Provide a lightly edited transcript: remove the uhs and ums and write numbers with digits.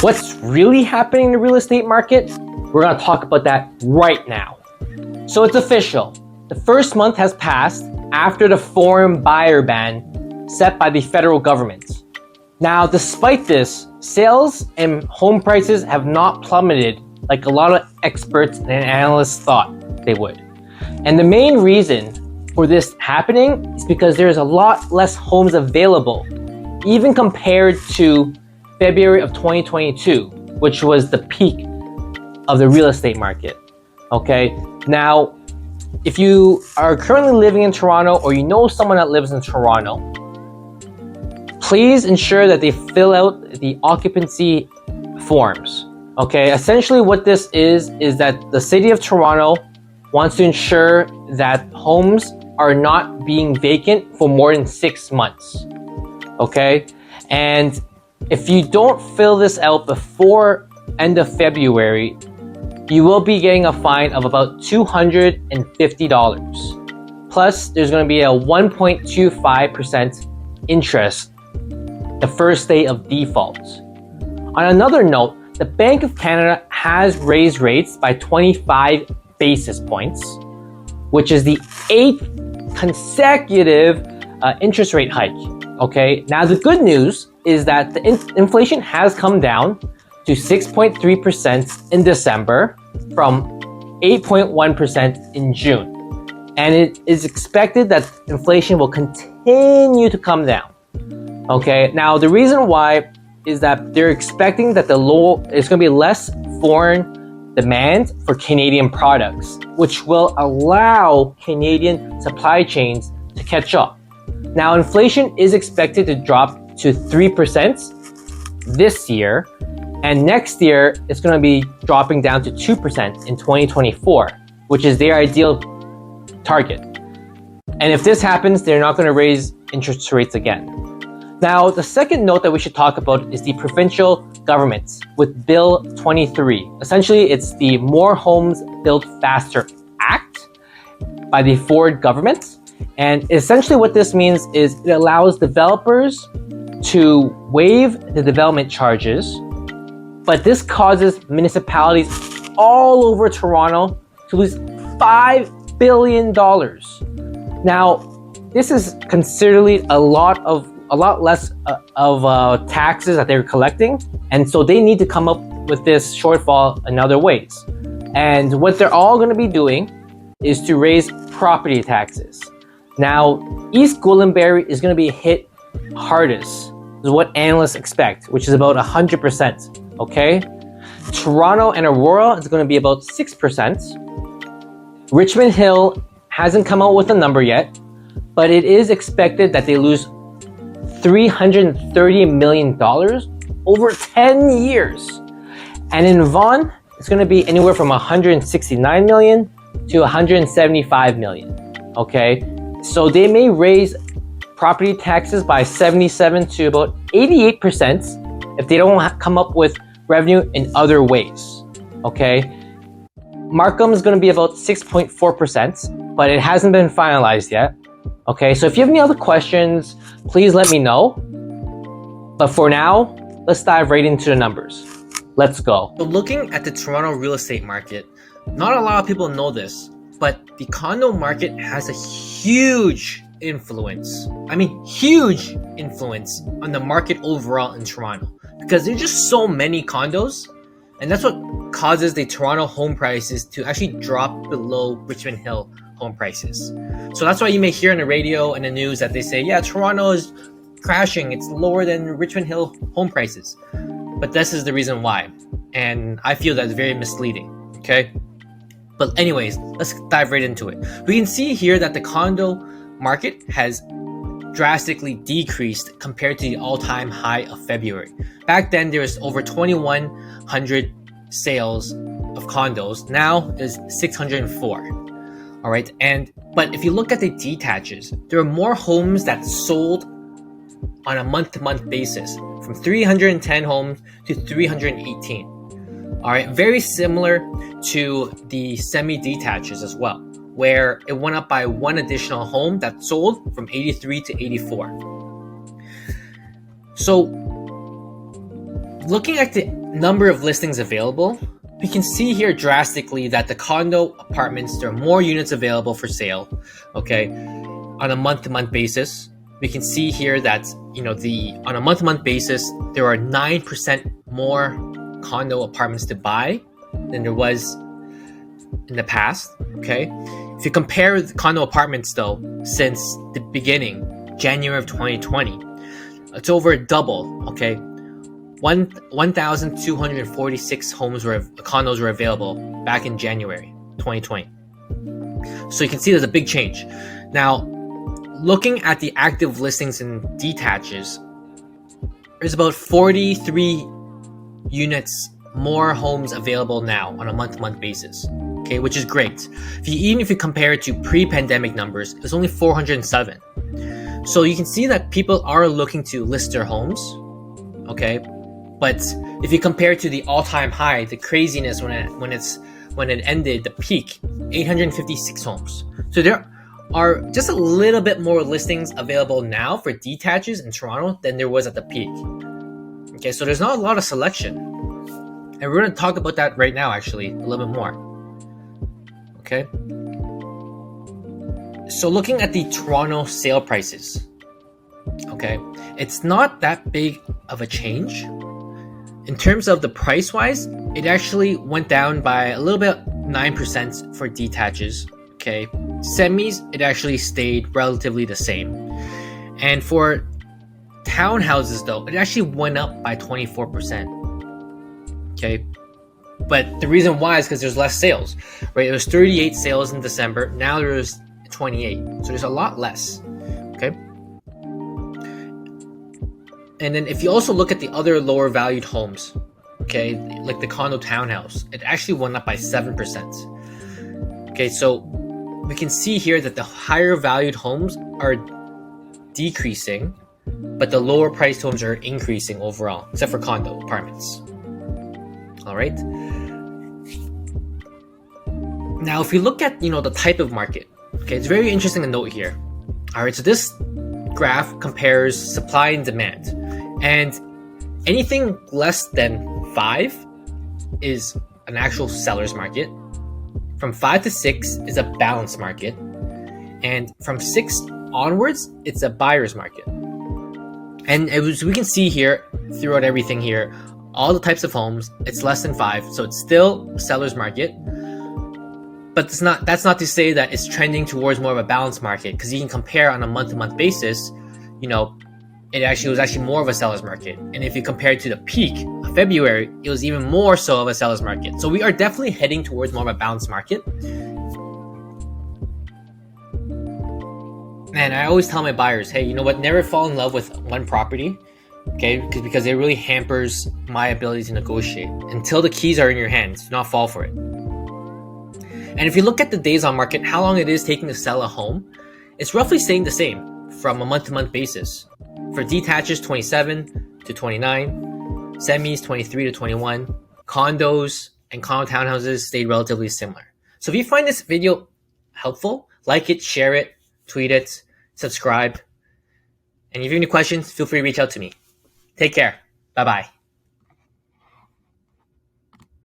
What's really happening in the real estate market? We're going to talk about that right now. So it's official. The first month has passed after the foreign buyer ban set by the federal government. Now, despite this, sales and home prices have not plummeted like a lot of experts and analysts thought they would. And the main reason for this happening is because there's a lot less homes available, even compared to February of 2022, which was the peak of the real estate market. Okay, now, if you are currently living in Toronto or you know someone that lives in Toronto, please ensure that they fill out the occupancy forms. Okay, essentially what this is that the city of Toronto wants to ensure that homes are not being vacant for more than 6 months. Okay, and if you don't fill this out before end of February, you will be getting a fine of about $250. Plus, there's going to be a 1.25% interest the first day of default. On another note, the Bank of Canada has raised rates by 25 basis points, which is the 8th consecutive interest rate hike. Okay, now the good news is that the inflation has come down to 6.3% in December from 8.1% in June. And it is expected that inflation will continue to come down. Okay, now the reason why is that they're expecting that it's going to be less foreign demand for Canadian products, which will allow Canadian supply chains to catch up. Now, inflation is expected to drop to 3% this year, and next year it's going to be dropping down to 2% in 2024, which is their ideal target. And if this happens, they're not going to raise interest rates again. Now, the second note that we should talk about is the provincial governments with Bill 23. Essentially, it's the More Homes Built Faster Act by the Ford government. And essentially what this means is it allows developers to waive the development charges, but this causes municipalities all over Toronto to lose $5 billion. Now, this is considerably a lot less of taxes that they're collecting, and so they need to come up with this shortfall in other ways. And what they're all going to be doing is to raise property taxes. Now, East Gwillimbury is going to be hit hardest, is what analysts expect, which is about 100%. Okay, Toronto and Aurora is going to be about 6%. Richmond Hill hasn't come out with a number yet, but it is expected that they lose $330 million over 10 years. And in Vaughan, it's going to be anywhere from $169 million to $175 million. Okay, so they may raise property taxes by 77 to about 88% if they don't come up with revenue in other ways. Okay, Markham is going to be about 6.4%, but it hasn't been finalized yet. Okay, so if you have any other questions, please let me know. But for now, let's dive right into the numbers. Let's go. So looking at the Toronto real estate market, not a lot of people know this, but the condo market has a huge influence on the market overall in Toronto, because there's just so many condos, and that's what causes the Toronto home prices to actually drop below Richmond Hill home prices. So that's why you may hear on the radio and the news that they say, yeah, Toronto is crashing, it's lower than Richmond Hill home prices. But this is the reason why, and I feel that's very misleading. Okay, but anyways, let's dive right into it. We can see here that the condo market has drastically decreased compared to the all-time high of February. Back then, there was over 2,100 sales of condos. Now there's 604. All right, but if you look at the detaches, there are more homes that sold on a month-to-month basis, from 310 homes to 318. All right, very similar to the semi-detaches as well, where it went up by one additional home that sold from 83 to 84. So Looking at the number of listings available, we can see here drastically that the condo apartments, there are more units available for sale, okay, on a month-to-month basis. We can see here that, on a month-to-month basis, there are 9% more condo apartments to buy than there was in the past, okay? If you compare the condo apartments, though, since the beginning, January of 2020, it's over double, okay? 1,246 condos were available back in January 2020. So you can see there's a big change. Now, looking at the active listings and detaches, there's about 43 units more homes available now on a month-to-month basis, okay, which is great. Even if you compare it to pre-pandemic numbers, it's only 407. So you can see that people are looking to list their homes, okay. But if you compare it to the all-time high, the craziness when it ended, the peak, 856 homes. So there are just a little bit more listings available now for detaches in Toronto than there was at the peak. Okay, so there's not a lot of selection. And we're going to talk about that right now, actually, a little bit more. Okay. So looking at the Toronto sale prices, okay, it's not that big of a change. In terms of the price-wise, it actually went down by a little bit, 9% for detaches, okay? Semis, it actually stayed relatively the same. And for townhouses, though, it actually went up by 24%, okay? But the reason why is because there's less sales, right? There was 38 sales in December. Now there's 28. So there's a lot less, okay? And then if you also look at the other lower valued homes, okay, like the condo townhouse, it actually went up by 7%. Okay, so we can see here that the higher valued homes are decreasing, but the lower priced homes are increasing overall, except for condo apartments. All right. Now, if you look at, the type of market, okay, it's very interesting to note here. All right, so this graph compares supply and demand. And anything less than 5 is an actual seller's market. From 5 to 6 is a balanced market. And from 6 onwards, it's a buyer's market. And we can see here, throughout everything here, all the types of homes, it's less than 5. So it's still a seller's market. But that's not to say that it's trending towards more of a balanced market, because you can compare on a month-to-month basis, it was actually more of a seller's market. And if you compare it to the peak of February, it was even more so of a seller's market. So we are definitely heading towards more of a balanced market. And I always tell my buyers, hey, you know what? Never fall in love with one property, okay? Because it really hampers my ability to negotiate. Until the keys are in your hands, do not fall for it. And if you look at the days on market, how long it is taking to sell a home, it's roughly staying the same from a month-to-month basis. For detaches, 27 to 29, semis, 23 to 21, condos and condo townhouses stayed relatively similar. So if you find this video helpful, like it, share it, tweet it, subscribe. And if you have any questions, feel free to reach out to me. Take care. Bye-bye.